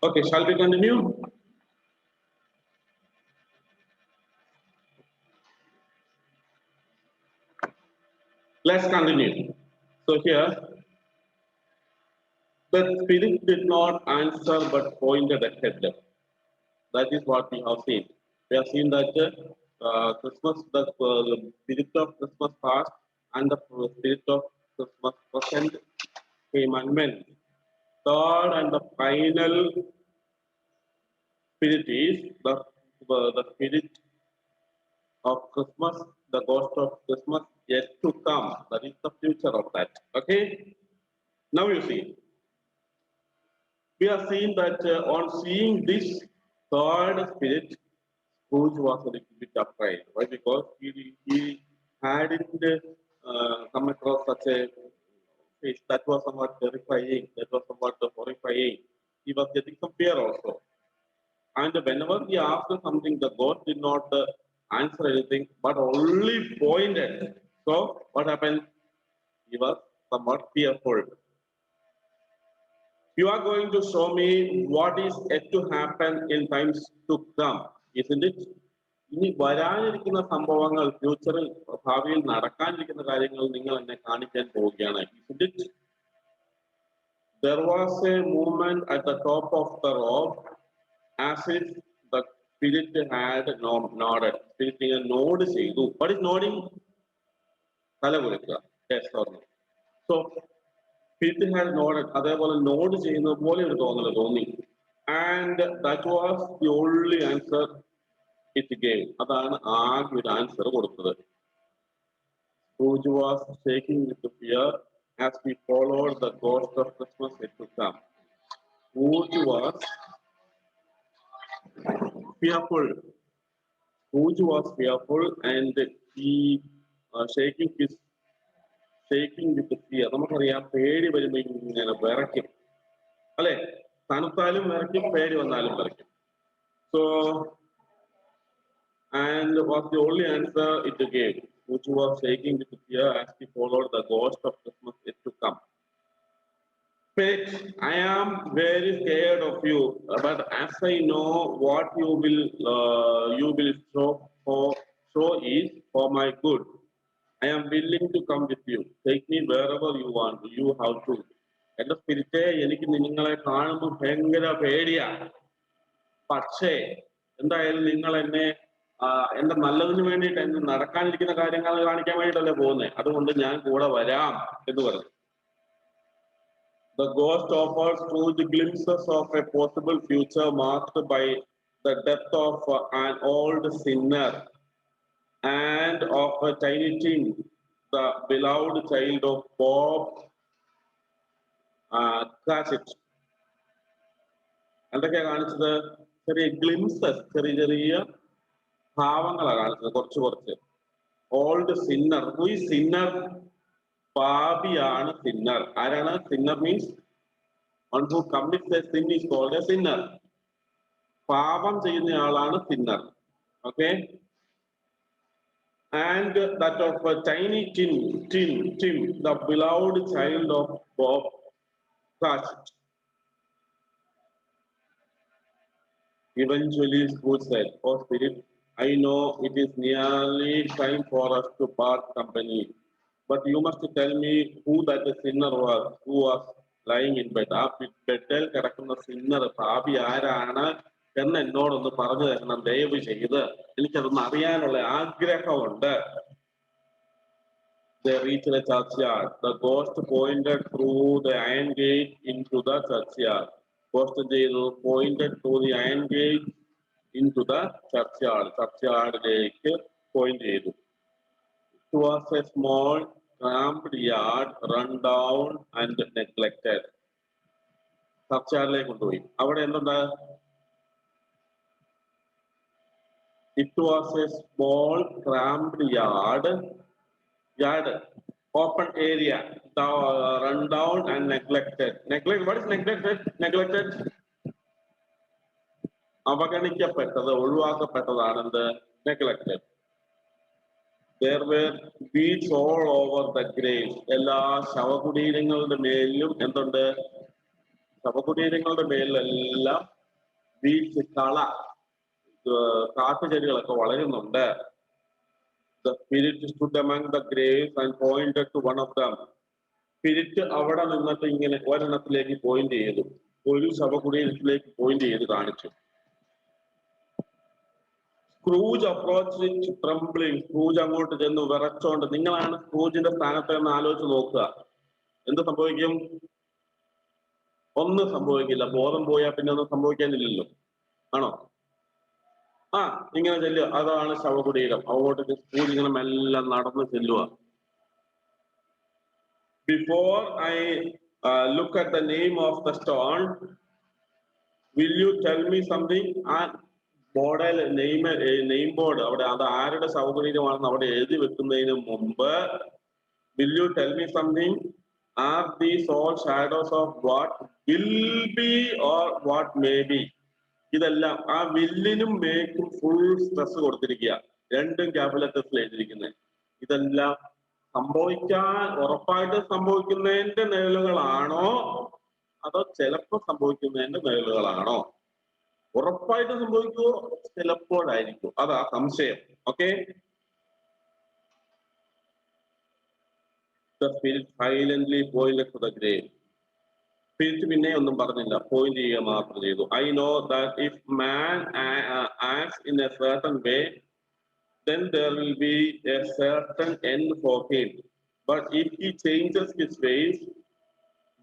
Okay, shall we continue? Let's continue. So here, the spirit did not answer but pointed ahead. That is what we have seen. We have seen that Christmas, the spirit of Christmas past and the spirit of Christmas present came and went. Third and the final spirit is the spirit of Christmas, the ghost of Christmas yet to come. That is the future of that. Okay. Now you see, we are seeing that on seeing this third spirit, Scrooge was a little bit afraid. Why? Because he hadn't come across such a face that was somewhat terrifying, that was somewhat horrifying. He was getting some fear also. And whenever he asked something, the God did not answer anything, but only pointed. So what happened? He was somewhat fearful. You are going to show me what is yet to happen in times to come, isn't it? ഇനി വരാനിരിക്കുന്ന സംഭവങ്ങൾ ഫ്യൂച്ചറിൽ ഭാവിയിൽ നടക്കാനിരിക്കുന്ന കാര്യങ്ങൾ നിങ്ങൾ എന്നെ കാണിക്കാൻ പോവുകയാണ്. Isn't it? There was a movement at the top of the rope as if the spirit had nodded. Spirit nod ചെയ്തു. What is nodding? തല കുലുക്കുക. Yes or no? So Spirit had nodded. അതേപോലെ നോഡ് ചെയ്യുന്നത് പോലെ ഒരു തോന്നി. And that was the only answer it gave. അതാണ് ആകെ ഒരു ആൻസർ കൊടുത്തത്. Scrooge was shaking with fear as we followed the ghost of Christmas yet to come. Scrooge was fearful. Scrooge was fearful and he shaking with fear. നമുക്കറിയാം പേടി വരുമ്പോൾ ഇങ്ങനെ വിറയ്ക്കും അല്ലെ, തണുത്താലും വിറയ്ക്കും, പേടി വന്നാലും വിറയ്ക്കും. So and was the only answer it gave, which was shaking with fear as he followed the ghost of Christmas yet to come. Spirit, I am very scared of you, but as I know what you will show is for my good, I am willing to come with you. Take me wherever you want. You have to. എന്റെ സ്പിരിറ്റെ, എനിക്ക് നിങ്ങളെ കാണുമ്പോൾ ഭയങ്കര പേടിയാ. പക്ഷേ എന്തായാലും നിങ്ങൾ എന്നെ എന്റെ നല്ലതിന് വേണ്ടിയിട്ട് എന്നെ നടക്കാനിരിക്കുന്ന കാര്യങ്ങൾ കാണിക്കാൻ വേണ്ടിയിട്ടല്ലേ പോകുന്നത്. അതുകൊണ്ട് ഞാൻ കൂടെ വരാം എന്ന് പറഞ്ഞു. The ghost offers Scrooge glimpses of a possible future marked by the death of an old sinner and of a tiny Tim, the beloved child of Bob Cratchit. എന്തൊക്കെയാ കാണിച്ചത്? ചെറിയ ഗ്ലിംസസ്, ചെറിയ ഭാവങ്ങളാണ് കാണിച്ചത്, കുറച്ച്. Old sinner. Who is sinner? പാപിയാണ് sinner. ആരാണ് sinner? Means one who commits a sin is called a sinner. പാപം ചെയ്യുന്ന ആളാണ് sinner. Okay. And that of a tiny Tim, the beloved child of Bob Cratchit. Eventually, Scrooge said, "Oh Spirit, I know it is nearly time for us to part company, but you must tell me who that sinner was, who was lying in bed." ആ ബെഡിൽ കിടക്കുന്ന Sinner, പാപി ആരാണ് എന്ന് എന്നോടൊന്ന് പറഞ്ഞു തരണം ദയവ് ചെയ്ത്. എനിക്കതൊന്ന് അറിയാനുള്ള ആഗ്രഹമുണ്ട്. They reached the churchyard. The ghost pointed through the iron gate into the churchyard. Ghost pointed through the iron gate into the churchyard. Churchyardലേക്ക് പോയിന്റ് ചെയ്തു. It was a small, cramped yard, run down and neglected. ചർച്ചയാർഡിലേക്ക് കൊണ്ടുപോയി. അവിടെ എന്തുണ്ട്? It was a small, cramped yard, open area, run down and neglected. What is neglected? അവഗണിക്കപ്പെട്ടത്, ഒഴിവാക്കപ്പെട്ടതാണ് എന്ത്? Neglected. There were weeds all over the grave. എല്ലാ ശവകുടീരങ്ങളുടെ മേലിലും എന്തുണ്ട്? ശവകുടീരങ്ങളുടെ മേലിലെല്ലാം വീഴ്ച കള കാട്ടുചെടികളൊക്കെ വളരുന്നുണ്ട്. The spirit stood among the graves and pointed to one of them. Spirit അവിടെ നിന്നിട്ട് ഇങ്ങനെ ഒരെണ്ണത്തിലേക്ക് point ചെയ്തു, ഒരു ശവകുടീരത്തിലേക്ക് പോയിന്റ് ചെയ്ത് കാണിച്ചു. Scrooge approach trembling. സ്ക്രൂജ് അങ്ങോട്ട് ചെന്ന് വിറച്ചോണ്ട്, നിങ്ങളാണ് സ്ക്രൂജിന്റെ സ്ഥാനത്ത് എന്ന് ആലോചിച്ച് നോക്കുക, എന്ത് സംഭവിക്കും? ഒന്നും സംഭവിക്കില്ല. ബോധം പോയാൽ പിന്നെ ഒന്നും സംഭവിക്കാനില്ലല്ലോ, ആണോ? ഇങ്ങനെ ചെല്ലുക, അതാണ് ശവകുടീരം. അങ്ങോട്ട് സ്ക്രൂജ് ഇങ്ങനെ മെല്ലെ നടന്ന് ചെല്ലുക. Before I look at the name of the stone, will you tell me something? ബോർഡിൽ നെയിം ബോർഡ് അവിടെ അത് ആരുടെ ശവകുടീരമാണെന്ന് അവിടെ എഴുതി വെക്കുന്നതിന് മുമ്പ് will you tell me something? Are these all shadows of what will be or what may be? ഇതെല്ലാം ആ വില്ലിനും മേക്കും ഫുൾ സ്ട്രെസ് കൊടുത്തിരിക്കുക, രണ്ടും ക്യാപിറ്റൽ ലെറ്റേഴ്സിൽ എഴുതിയിരിക്കുന്നത്. ഇതെല്ലാം സംഭവിക്കാൻ ഉറപ്പായിട്ട് സംഭവിക്കുന്നതിന്റെ നിഴലുകളാണോ അതോ ചിലപ്പോൾ സംഭവിക്കുന്നതിന്റെ നിഴലുകളാണോ? ഉറപ്പായിട്ട് സംഭവിക്കുമോ ചിലപ്പോഴായിരിക്കും, അതാ സംശയം. Okay. The spirit silently pointed to the grave. Spirit പിന്നെ ഒന്നും പറഞ്ഞില്ല, പോയിന്റ് ചെയ്യുക മാത്രം ചെയ്തു. I know that if man acts in a certain way, then there will be a certain end for him. But if he changes his ways,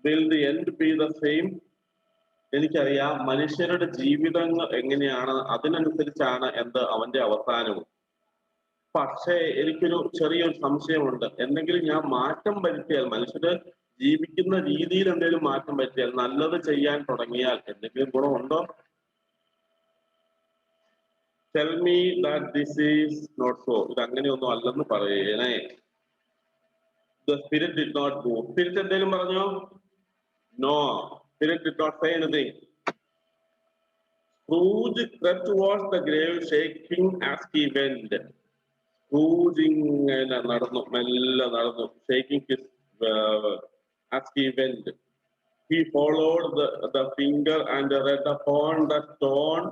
will the end be the same? എനിക്കറിയാം മനുഷ്യരുടെ ജീവിതങ്ങൾ എങ്ങനെയാണ്, അതിനനുസരിച്ചാണ് എന്ത് അവന്റെ അവസാനവും. പക്ഷേ എനിക്കൊരു ചെറിയൊരു സംശയമുണ്ട്. എന്തെങ്കിലും ഞാൻ മാറ്റം വരുത്തിയാൽ, മനുഷ്യര് ജീവിക്കുന്ന രീതിയിൽ എന്തെങ്കിലും മാറ്റം വരുത്തിയാൽ, നല്ലത് ചെയ്യാൻ തുടങ്ങിയാൽ എന്തെങ്കിലും ഗുണമുണ്ടോ? Tell me that this is not so. ഇത് അങ്ങനെയൊന്നും അല്ലെന്ന് പറയണേ. The spirit did not move. Spirit എന്തെങ്കിലും പറഞ്ഞോ? No. Spirit did not say anything. Scrooge crept towards the grave, shaking as he went. Scrooge ഇങ്ങനെ നടന്നു, മെല്ലെ നടന്നു, shaking his as he went. He followed the finger and read upon the stone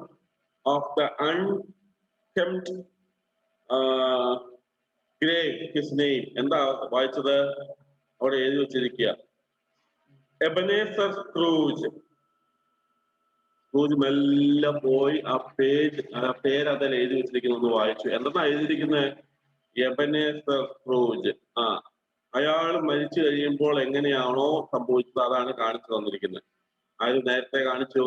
of the unkempt grave his name. എന്താ വായിച്ചത്? അവിടെ എഴുതി വെച്ചിരിക്കുക, Ebenezer Scrooge. Scrooge മെല്ലെ പോയി ആ പേര് അതിൽ എഴുതി വെച്ചിരിക്കുന്നു വായിച്ചു. എന്താ എഴുതിയിരിക്കുന്നത്? Ebenezer Scrooge. അയാൾ മരിച്ചു കഴിയുമ്പോൾ എങ്ങനെയാണോ സംഭവിച്ചത് അതാണ് കാണിച്ചു തന്നിരിക്കുന്നത്. ആര് നേരത്തെ കാണിച്ചു?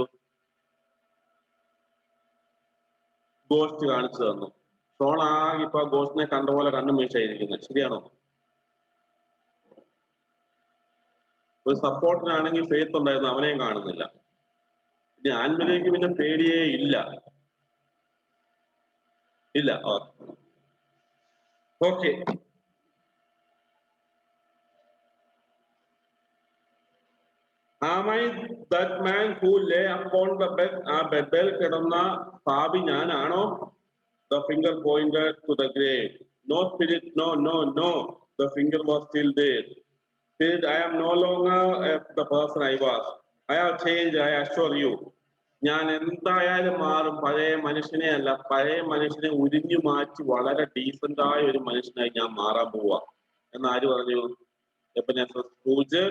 ഗോസ്റ്റ് കാണിച്ചു തന്നു. ഷോൺ ഇപ്പൊ ഗോസ്റ്റിനെ കണ്ട പോലെ കണ്ണും വീഴ്ചയായിരിക്കുന്നത്, ശരിയാണോ? ഒരു സപ്പോർട്ടിനാണെങ്കിൽ ഫെയ്ത്ത് ഉണ്ടായിരുന്നു, അവനെയും കാണുന്നില്ല. ഇനി ആൻമലേക്ക് പിന്നെ പേടിയേ ഇല്ല. Okay. Am I that man who lay upon the bed? ആ ബെഡിൽ കിടന്ന പാപി ഞാനാണോ? The finger pointed to the grave. No spirit, no, no, no. The finger was still there. Spirit, I am no longer the person I was. I have changed, I assure you. ഞാൻ എന്തായാലും മാറും. പഴയ മനുഷ്യനെ അല്ല, പഴയ മനുഷ്യനെ ഉരിഞ്ഞു മാറ്റി വളരെ ഡീസന്റ് ആയ ഒരു മനുഷ്യനായി ഞാൻ മാറാൻ പോവാ എന്ന് ആര് പറഞ്ഞു? എബനേസർ സ്ക്രൂജ്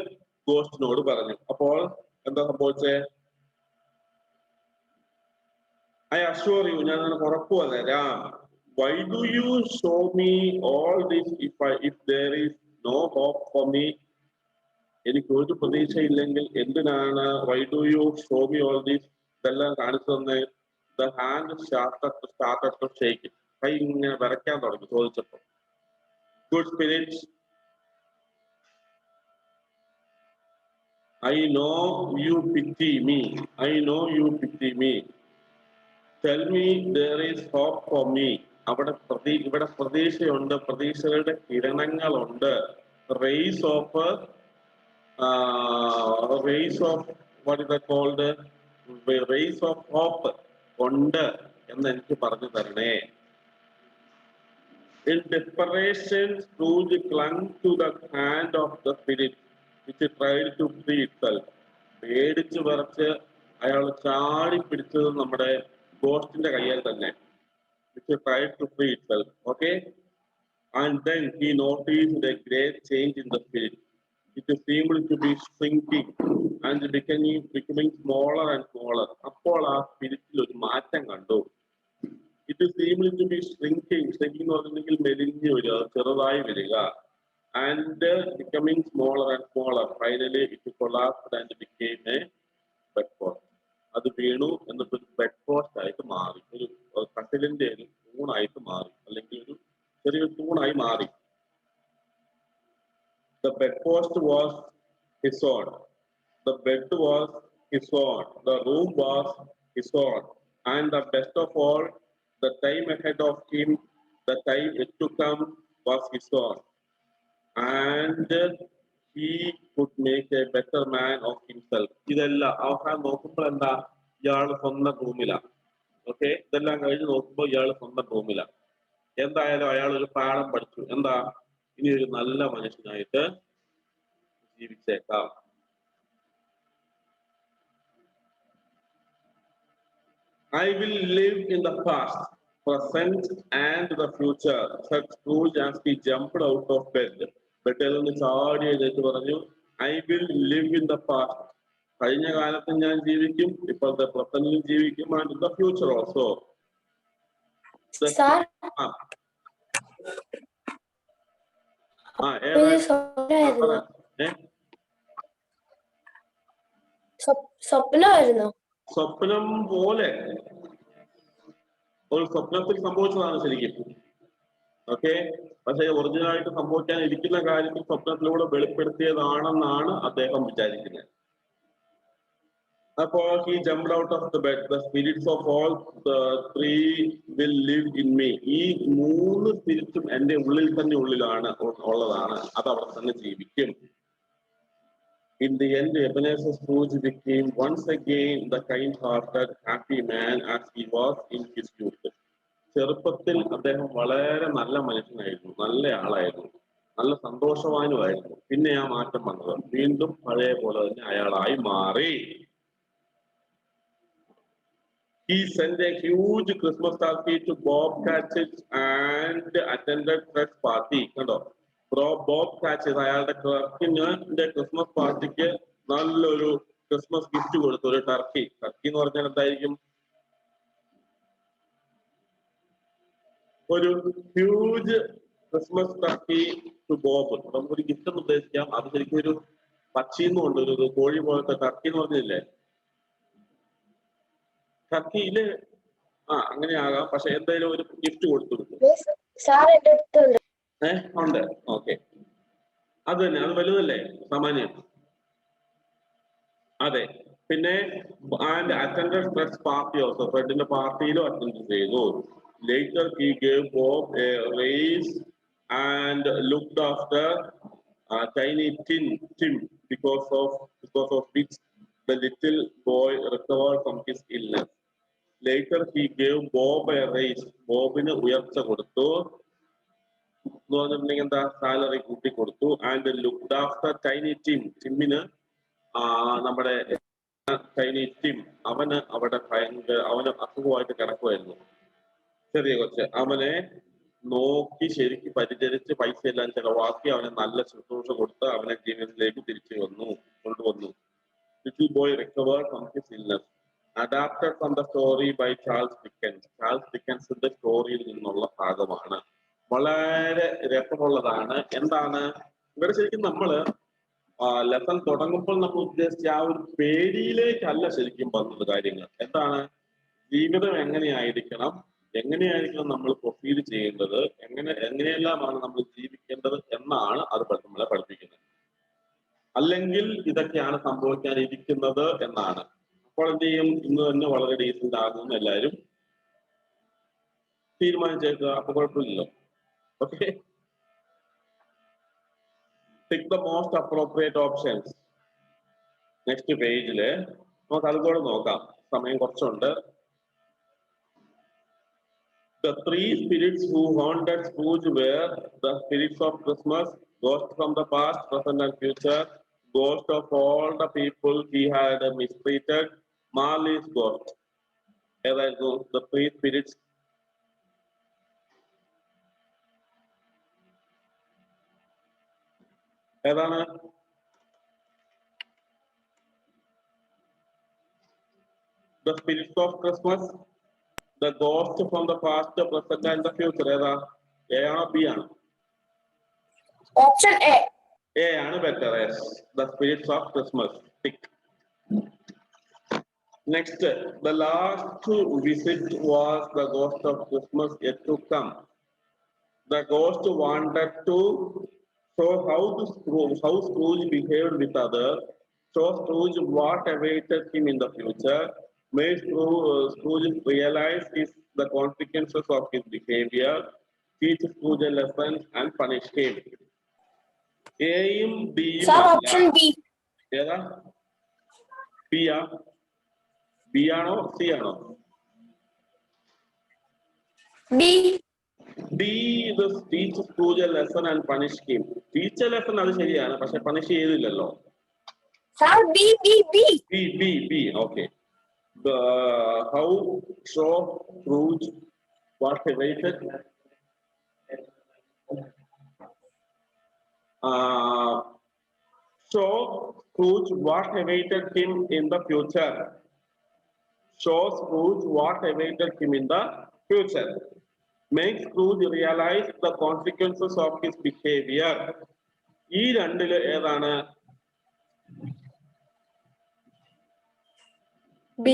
ഗോസ്റ്റിനോട് പറഞ്ഞു. അപ്പോൾ എന്താ സംഭവിച്ചേ? I assure you, ഞാൻ ഉറപ്പു തരാം. Why do you show me all this if there is no hope for me? എനിക്ക് ഒരു പ്രതീക്ഷയില്ലെങ്കിൽ എന്തിനാണ് why do you show me all this? ഇതെല്ലാം കാണിച്ചു തന്നെ. The hand started to shake. കൈ ഇങ്ങനെ വിറയ്ക്കാൻ തുടങ്ങി ചോദിച്ചപ്പോ. Good spirit, I know you pity me. I know you pity me. Tell me there is hope for me. ഇവിടെ പ്രതീക്ഷയുണ്ട്, പ്രതീക്ഷകളുടെ കിരണങ്ങളുണ്ട്. Rays of what is that called? Rays of hope ഉണ്ട് എന്ന് എനിക്ക് പറഞ്ഞു തരണേ. In desperation, Scrooge clung to the hand of the spirit, which tried to free itself. പേടിച്ച് വിറച്ച് അയാൾ ചാടി പിടിച്ചത് നമ്മുടെ ഗോസ്റ്റിന്റെ കയ്യിൽ തന്നെ. Which tried to free itself. Okay? And then he noticed a great change in the spirit. It seemed to be shrinking and becoming smaller and smaller. അപ്പോൾ ആ സ്പിരിറ്റിൽ ഒരു മാറ്റം കണ്ടു. It seemed to be shrinking. Shrinking എന്ന് പറഞ്ഞിട്ടുണ്ടെങ്കിൽ മെലിഞ്ഞു വരിക, ചെറുതായി വരിക. And becoming smaller and smaller. Finally, it collapsed and became a bedpost. അത് വീണു എന്നിട്ട് ഒരു ബെഡ് പോസ്റ്റ് ആയിട്ട് മാറി, ഒരു കട്ടിലിന്റെ ഒരു തൂണായിട്ട് മാറി, അല്ലെങ്കിൽ ഒരു ചെറിയൊരു തൂണായി മാറി. The bedpost was his own. The bed was his own. The room was his own. And the best of all, the time ahead of him, the time yet to come was his own. And he could make a better man of himself. ഇതെല്ലാം അവസാനം നോക്കുമ്പോൾ എന്താ, ഇയാൾ സ്വന്തം റൂമിലാണ്. Okay, ഇതെല്ലാം കഴിഞ്ഞ് നോക്കുമ്പോൾ ഇയാൾ സ്വന്തം റൂമിലാണ്. എന്തായാലും അയാൾ ഒരു പാഠം പഠിച്ചു. എന്താ, ഇനി ഒരു നല്ല മനുഷ്യനായിട്ട് ജീവിച്ചേക്കാം. I will live in the past, present and the future, said Scrooge as he jumped out of bed. ബെഡിൽ നിന്ന് ചാടി എഴുന്നേറ്റ് പറഞ്ഞു, I will live in the past. കഴിഞ്ഞ കാലത്ത് ഞാൻ ജീവിക്കും, ഇപ്പോഴത്തെ പ്രസന്റിലും ജീവിക്കും, and in the future also. സ്വപ്നം പോലെ ഒരു സ്വപ്നത്തിൽ സംഭവിച്ചതാണ് ശരിക്കും. ഓക്കെ, പക്ഷെ ഒറിജിനലായിട്ട് സംഭവിക്കാൻ ഇരിക്കുന്ന കാര്യത്തിൽ സ്വപ്നത്തിലൂടെ വെളിപ്പെടുത്തിയതാണെന്നാണ് അദ്ദേഹം വിചാരിക്കുന്നത്. അപ്പോൾ he jumped out of the bed. The spirits of all the three will live in me. ഈ മൂന്ന് സ്പിരിറ്റും എന്റെ ഉള്ളിൽ തന്നെ ഉള്ളതാണ്, അത് അവിടെ തന്നെ ജീവിക്കും. In the end, Ebenezer Scrooge became once again the kind-hearted, happy man as he was in his youth. ചെറുപ്പത്തിൽ അദ്ദേഹം വളരെ നല്ല മനുഷ്യനായിരുന്നു, നല്ല ആളായിരുന്നു, നല്ല സന്തോഷവാനുമായിരുന്നു. പിന്നെ ആ മാറ്റം വന്നത് വീണ്ടും പഴയ പോലെ തന്നെ അയാളായി മാറി. He sent a huge Christmas turkey to Bob Cratchit and attended Fred's party. കണ്ടോ, ബോബ് കാച്ചറ്റ് അയാളുടെ ക്ലർക്കിന്റെ ക്രിസ്മസ് പാർട്ടിക്ക് നല്ലൊരു ക്രിസ്മസ് ഗിഫ്റ്റ് കൊടുത്തു, ഒരു ടർക്കി. ടർക്കി എന്ന് പറഞ്ഞാൽ എന്തായിരിക്കും, ഒരു huge Christmas turkey to Bob. നമുക്കൊരു ഗിഫ്റ്റ് എന്ന് ഉദ്ദേശിക്കാം, അത് ശരിക്കും ഒരു പക്ഷിന്നും ഉണ്ട്, ഒരു കോഴി പോലത്തെ ടർക്കി എന്ന് പറഞ്ഞില്ലേ, ടർക്കിയില് അങ്ങനെ ആകാം, പക്ഷെ എന്തായാലും ഒരു ഗിഫ്റ്റ് കൊടുത്തു. ഉണ്ട്, ഓക്കെ, അത് തന്നെ, അത് വലുതല്ലേ സാമാന്യം. അതെ, പിന്നെ and attended Fred's party also, ഫ്രെഡിന്റെ പാർട്ടിയിലും അറ്റൻഡ് ചെയ്തു. Later he gave Bob a raise and looked after tiny Tim because of which the little boy recovered from his illness. Later he gave Bob a raise. ബോബിന് ഉയർച്ച കൊടുത്തു എന്ന് പറഞ്ഞിട്ടുണ്ടെങ്കിൽ എന്താ, salary കൂട്ടി കൊടുത്തു. And looked after tiny Tim. ടിമ്മിന് നമ്മുടെ tiny Tim, അവന് അവിടെ അവന് അസുഖമായിട്ട് കിടക്കുമായിരുന്നു, ചെറിയ കൊച്ച്. അവനെ നോക്കി ശരിക്കും പരിചരിച്ച് പൈസ എല്ലാം ചെലവാക്കി അവനെ നല്ല ശുശ്രൂഷ കൊടുത്ത് അവനെ ജീവിതത്തിലേക്ക് തിരിച്ചു കൊണ്ടുവന്നു. Little boy recovered from his illness. Adapted from the story by Charles Dickens. Charles ഡിക്കൻസിന്റെ സ്റ്റോറിയിൽ നിന്നുള്ള ഭാഗമാണ്. വളരെ രസമുള്ളതാണ്. എന്താണ് ഇവിടെ ശരിക്കും നമ്മള് ലെസൺ തുടങ്ങുമ്പോൾ നമ്മൾ ഉദ്ദേശിച്ച ആ ഒരു പേടിയിലേക്കല്ല ശരിക്കും വന്നത് കാര്യങ്ങൾ. എന്താണ്, ജീവിതം എങ്ങനെയായിരിക്കണം നമ്മൾ പ്രൊസീഡ് ചെയ്യേണ്ടത്, എങ്ങനെയെല്ലാമാണ് നമ്മൾ ജീവിക്കേണ്ടത് എന്നാണ് അത് നമ്മളെ പഠിപ്പിക്കുന്നത്. അല്ലെങ്കിൽ ഇതൊക്കെയാണ് സംഭവിക്കാനിരിക്കുന്നത് എന്നാണ്. അപ്പോൾ എന്ത് ചെയ്യും, ഇന്ന് തന്നെ വളരെ ഡീസന്റ് ആകുമെന്ന് എല്ലാവരും തീരുമാനിച്ചേക്കുക, അപ്പൊ കുഴപ്പമില്ലല്ലോ. Okay, pick the most appropriate options. Next പേജില് നമുക്ക് അതുകൂടെ നോക്കാം, സമയം കുറച്ചുണ്ട്. The three spirits who haunted Scrooge were the spirits of Christmas, ghosts from the past, present and future, ghost of all the people he had mistreated, Marley's ghost. ഏതായിരുന്നു the three spirits? ഏതാണ്? The spirits of Christmas, the ghost from the past, the present and the future. ഏതാ? A ആണോ B ആണോ? Option A. A ആണ് better. Yes. The spirits of Christmas. Tick. Next, the last visit was the ghost of Christmas yet to come. The ghost wanted to show how Scrooge behaved with others, show Scrooge what awaited him in the future, made Scrooge realize the consequences of his behavior, teach Scrooge a lesson and punish him. Aim B. Sir, option B. ഏതാ? B ആ? B ആണോ C ആണോ? B. D, the teach Scrooge a lesson and punish him. Teach a lesson അത് ശരിയാണ്, പക്ഷെ punish ചെയ്തില്ലല്ലോ. Sir, B. B. Okay. The how show Scrooge what awaited. Show Scrooge what awaited him in the future. Show Scrooge what awaited him in the future. Make Scrooge realize the consequences of his behavior. ഈ രണ്ടില് ഏതാണ്? B.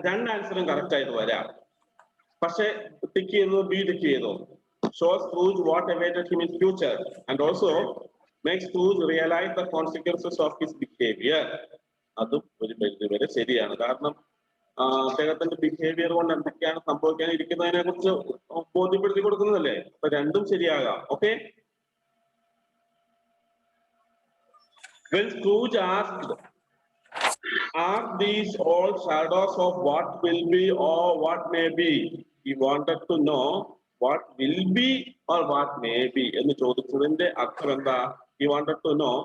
രണ്ട് ആൻസറും correct ആയിട്ട് വരാം, പക്ഷെ tick ചെയ്തു B tick ചെയ്തു. Show Scrooge what awaited him in future and also make Scrooge realize the consequences of his behavior. അതും ഒരു പരിധി വരെ ശരിയാണ്. കാരണം അദ്ദേഹത്തിന്റെ ബിഹേവിയർ കൊണ്ട് എന്തൊക്കെയാണ് സംഭവിക്കാൻ ഇരിക്കുന്നതിനെ കുറിച്ച് ബോധ്യപ്പെടുത്തി കൊടുക്കുന്നതല്ലേ. അപ്പൊ രണ്ടും ശരിയാകാം. Okay. When Scrooge asked, are these all shadows of what will be or what may be? He wanted to know what will be or what may be. എന്ന് ചോദിച്ചതിന്റെ അർത്ഥം എന്താ? He wanted to know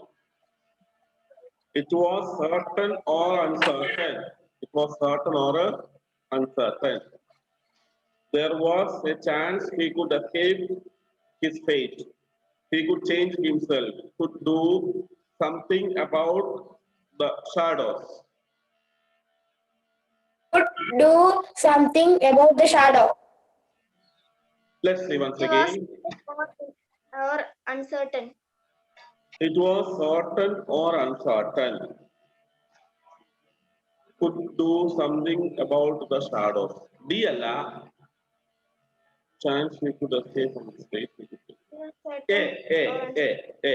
it was certain or uncertain. It was certain or uncertain. There was a chance he could escape his fate. He could change himself, could do something about the shadows. Could do something about the shadow. Let's see once again. Or uncertain. It was certain or uncertain. Could do something about the shadows. D alla. Chance we could escape from his fate. A.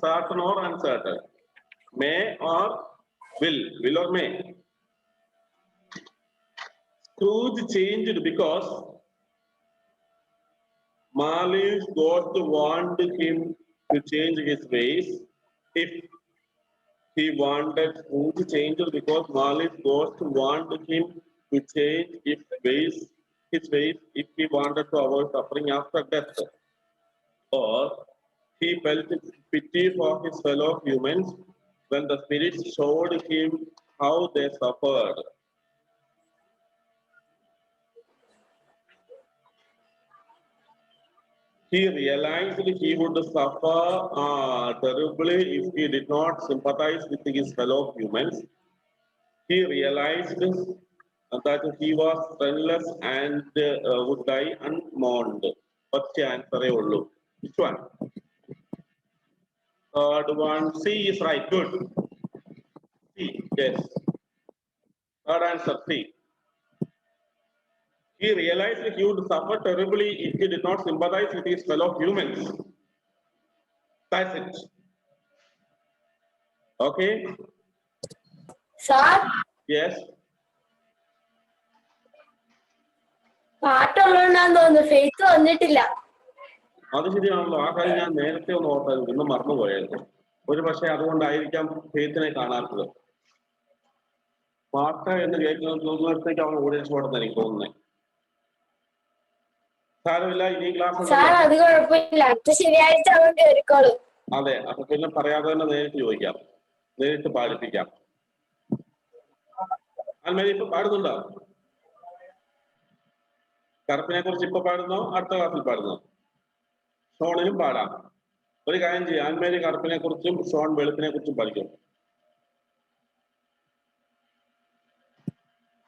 Certain or uncertain. May or will or may. Scrooge changed because Marley's ghost wanted him to change his ways. If he wanted Scrooge changed because Marley's ghost wanted him to change his ways if he wanted to avoid suffering after death. Or he felt pity for his fellow humans when the spirits showed him how they suffered. He realized he would suffer terribly if he did not sympathize with his fellow humans. He realized that he was friendless and would die unmourned. What's the answer? Which one? Third one, C is right. Good. C, yes. Third answer, C. He realized he would suffer terribly if he did not sympathize with his fellow humans. That's it. Okay? Sir, Yes. പാട്ടുള്ളതുകൊണ്ടാന്ന് തോന്നുന്നു, faith വന്നിട്ടില്ല. അത് ശരിയാണല്ലോ. ആ കാര്യം ഞാൻ നേരത്തെ ഒന്ന് ഓർത്തായിരുന്നു, ഇന്ന് മറന്നുപോയായിരുന്നു. ഒരു പക്ഷേ അതുകൊണ്ടായിരിക്കാം ഫെയ്ത്തിനെ കാണാത്തത്. പാട്ട് എന്ന് കേൾക്കുന്നതിനടുത്തേക്ക് അവൻ ഓഡിയൻസ് പോട്ടെന്ന് എനിക്ക് തോന്നുന്നത്. സാരമില്ല, ഇനി ക്ലാസ് സാർ അത് കുഴപ്പമില്ല, അടുത്ത ശനിയാഴ്ച അവൻ കയറിക്കോളും. അതെ, അപ്പൊ പിന്നെ പറയാതെ തന്നെ നേരിട്ട് ചോദിക്കാം, നേരിട്ട് പാടിപ്പിക്കാം. ആൽമേരി ഇപ്പൊ പാടുന്നുണ്ടോ? കറുപ്പിനെ കുറിച്ച് ഇപ്പൊ പാടുന്നോ അടുത്ത ക്ലാസ്സിൽ പാടുന്നോ? ഷോണിനും പാടാം. ഒരു കാര്യം ചെയ്യാം, ആൽമേരി കറുപ്പിനെ കുറിച്ചും ഷോൺ വെളുപ്പിനെ കുറിച്ചും പഠിക്കും.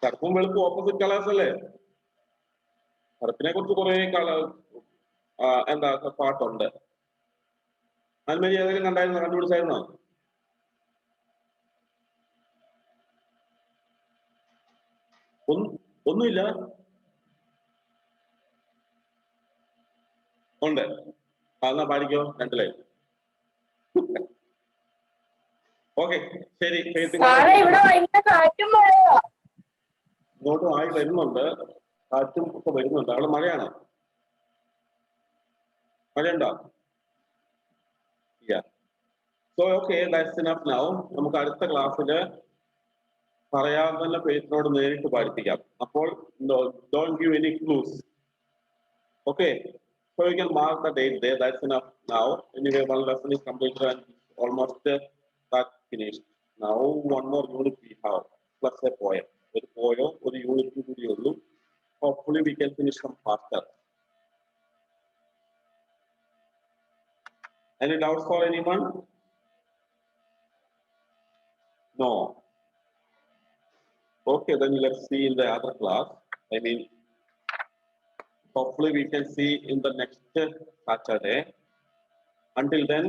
കറുപ്പും വെളുപ്പും ഓപ്പോസിറ്റ് കളേഴ്സ് അല്ലേ? കറുപ്പിനെ കുറിച്ച് കുറെ കളർ എന്താ പാട്ടുണ്ട്. ആൽമേരി ഏതെങ്കിലും കണ്ടായിരുന്നോ, കണ്ടുപിടിച്ചായിരുന്നോ? ഒന്നുമില്ല. ഉണ്ട്. എന്നാ പാടിക്കോ, 2 ലൈൻ. ഓക്കെ, ശരി. സാറേ ഇവിടെ ഭയങ്കര കാറ്റും മഴയോ? ഇങ്ങോട്ടും ആയി വരുന്നുണ്ട്, കാറ്റും ഒക്കെ വരുന്നുണ്ട്. അവിടെ മഴയാണോ? മഴയുണ്ടോ? So okay, that's enough now. നമുക്ക് അടുത്ത ക്ലാസ്സിൽ പറയാതെ തന്നെ പേജിനോട് നേരിട്ട് പഠിപ്പിക്കാം. അപ്പോൾ don't give any clues. Okay, so you can mark the date there. That's enough now. Anyway, one lesson is completed and almost that finished. Now one more unit we have plus a poem. ഒരു പോയോ ഒരു unit കൂടി ഉള്ളൂ. Hopefully we can finish some faster. Any doubts for anyone? No. Okay, then let's see in the other class. I mean, hopefully we can see in the next Saturday. Until then,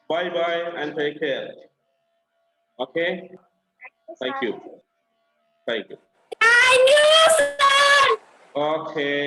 bye bye and take care. Okay? Thank you. Thank you. Thank you, sir. Okay.